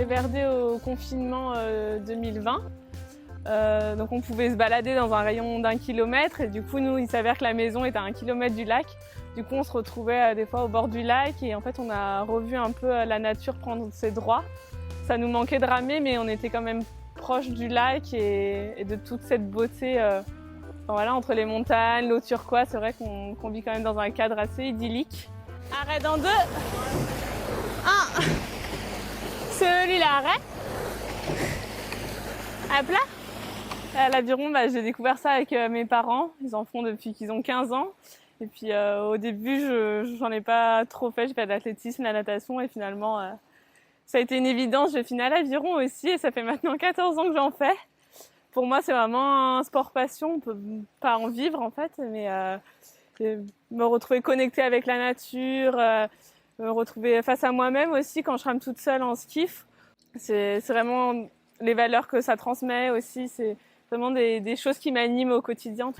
Verdé au confinement 2020. Donc on pouvait se balader dans un rayon d'1 kilomètre et du coup nous il s'avère que la maison est à 1 kilomètre du lac. Du coup on se retrouvait des fois au bord du lac et en fait on a revu un peu la nature prendre ses droits. Ça nous manquait de ramer mais on était quand même proche du lac et de toute cette beauté voilà, entre les montagnes, l'eau turquoise. C'est vrai qu'on vit quand même dans un cadre assez idyllique. Arrêt dans 2, 1. Celui-là, arrêt. Hop là. À l'Aviron, j'ai découvert ça avec mes parents. Ils en font depuis qu'ils ont 15 ans. Et puis au début, j'en ai pas trop fait. J'ai fait de l'athlétisme, la natation et finalement, ça a été une évidence. J'ai fini à l'Aviron aussi et ça fait maintenant 14 ans que j'en fais. Pour moi, c'est vraiment un sport passion. On peut pas en vivre en fait, mais me retrouver connectée avec la nature, me retrouver face à moi-même aussi quand je rame toute seule en skiff. C'est vraiment les valeurs que ça transmet aussi. C'est vraiment des choses qui m'animent au quotidien.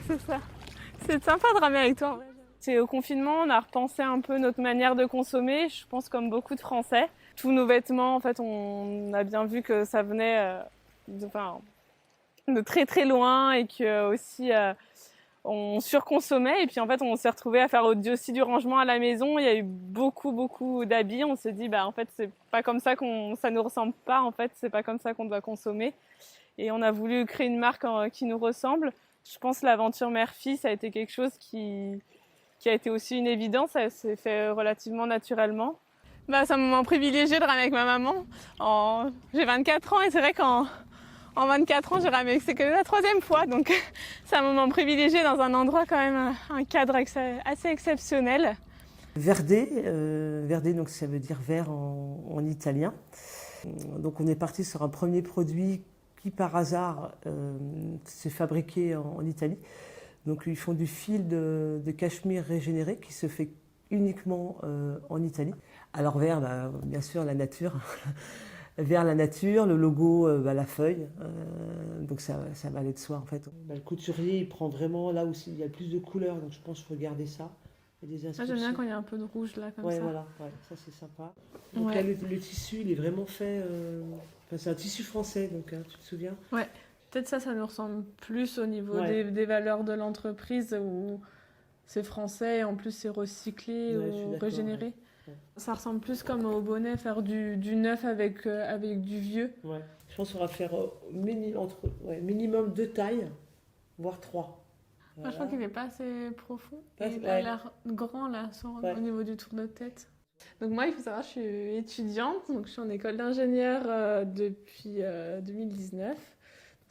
C'est ça. C'est sympa de ramer avec toi. C'est au confinement, on a repensé un peu notre manière de consommer. Je pense comme beaucoup de Français. Tous nos vêtements, en fait, on a bien vu que ça venait de très très loin et que aussi on surconsommait. Et puis en fait, on s'est retrouvé à faire aussi du rangement à la maison. Il y a eu beaucoup d'habits. On s'est dit, en fait, c'est pas comme ça ça nous ressemble pas. En fait, c'est pas comme ça qu'on doit consommer. Et on a voulu créer une marque qui nous ressemble. Je pense que l'aventure mère-fille, ça a été quelque chose qui a été aussi une évidence. Ça s'est fait relativement naturellement. C'est un moment privilégié de ramer avec ma maman. J'ai 24 ans et c'est vrai qu'en 24 ans, j'ai ramé. C'est que la 3e fois. Donc c'est un moment privilégié dans un endroit quand même, un cadre assez exceptionnel. Verdé, Verdé, donc ça veut dire vert en italien. Donc on est parti sur un premier produit qui par hasard s'est fabriqué en Italie. Donc ils font du fil de cachemire régénéré qui se fait uniquement en Italie. Alors vert, bien sûr la nature, vert la nature, le logo la feuille. Donc ça va aller de soi en fait. Le couturier il prend vraiment là où il y a le plus de couleurs, donc je pense qu'il faut garder ça. J'aime bien quand il y a un peu de rouge là comme ça. Voilà, ça c'est sympa. Donc là le tissu il est vraiment fait. C'est un tissu français, donc tu te souviens? Ouais, peut-être ça nous ressemble plus au niveau des valeurs de l'entreprise où c'est français et en plus c'est recyclé ou régénéré. Ouais. Ça ressemble plus comme au bonnet, faire du neuf avec du vieux. Ouais. Je pense qu'on va faire minimum 2 tailles, voire 3. Voilà. Je crois qu'il n'est pas assez profond. Il a l'air grand là, au niveau du tour de tête. Donc moi, il faut savoir, je suis étudiante, donc je suis en école d'ingénieur depuis 2019. Donc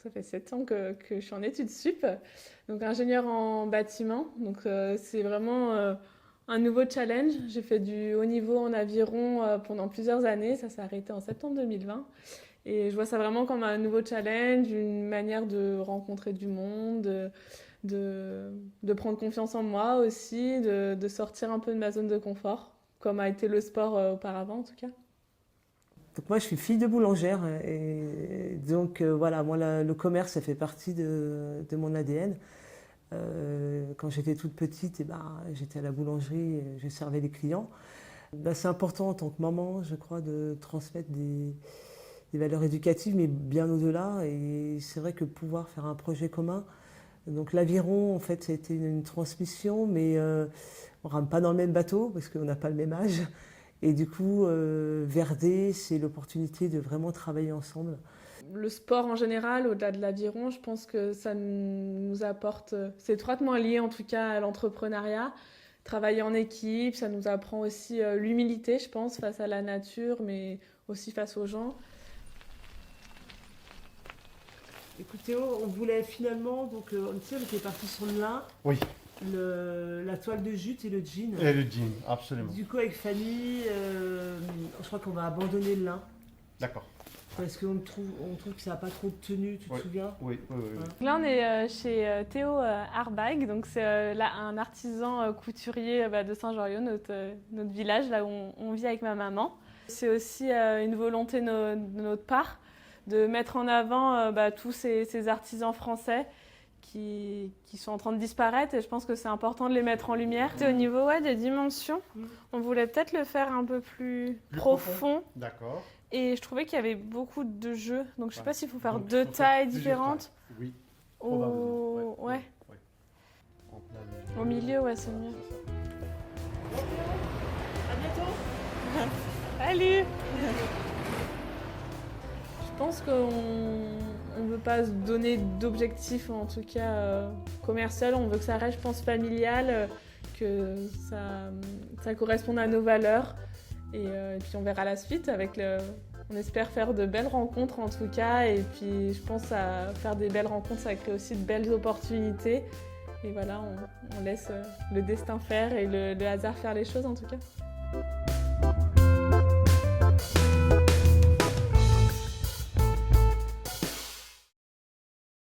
ça fait 7 ans que je suis en études sup. Donc ingénieur en bâtiment. Donc c'est vraiment un nouveau challenge. J'ai fait du haut niveau en aviron pendant plusieurs années. Ça s'est arrêté en septembre 2020. Et je vois ça vraiment comme un nouveau challenge, une manière de rencontrer du monde, de prendre confiance en moi aussi, de sortir un peu de ma zone de confort, comme a été le sport auparavant en tout cas. Donc moi je suis fille de boulangère et donc voilà, moi le commerce ça fait partie de mon ADN. Quand j'étais toute petite, j'étais à la boulangerie et je servais les clients. C'est important en tant que maman, je crois, de transmettre des valeurs éducatives, mais bien au-delà. Et c'est vrai que pouvoir faire un projet commun, donc l'aviron, en fait, ça a été une transmission, mais on rame pas dans le même bateau parce qu'on n'a pas le même âge. Et du coup, Verdé, c'est l'opportunité de vraiment travailler ensemble. Le sport en général, au-delà de l'aviron, je pense que ça nous apporte, c'est étroitement lié en tout cas à l'entrepreneuriat. Travailler en équipe, ça nous apprend aussi l'humilité, je pense, face à la nature, mais aussi face aux gens. Écoute Théo, on voulait finalement, donc on était parti sur le lin. Oui. La toile de jute et le jean. Et le jean, absolument. Du coup, avec Fanny, je crois qu'on va abandonner le lin. D'accord. Parce qu'on trouve que ça n'a pas trop de tenue, tu te souviens? Oui. Là, on est chez Théo Arbag, donc c'est un artisan couturier de Saint-Joriot, notre village, là où on vit avec ma maman. C'est aussi une volonté de notre part de mettre en avant tous ces artisans français qui sont en train de disparaître et je pense que c'est important de les mettre en lumière. Au niveau des dimensions, on voulait peut-être le faire un peu plus profond. D'accord. Et je trouvais qu'il y avait beaucoup de jeux, donc je sais Ouais. pas s'il faut faire Donc, deux il faut faire tailles plusieurs différentes. tailles. Oui, probablement. Ouais. Oui. En plein Au milieu, ouais, c'est mieux. C'est ça. À bientôt. Salut. Je pense qu'on ne veut pas se donner d'objectif, en tout cas commercial. On veut que ça reste, je pense, familial, que ça corresponde à nos valeurs. Et puis on verra la suite on espère faire de belles rencontres en tout cas. Et puis je pense à faire des belles rencontres, ça crée aussi de belles opportunités. Et voilà, on laisse le destin faire et le hasard faire les choses en tout cas.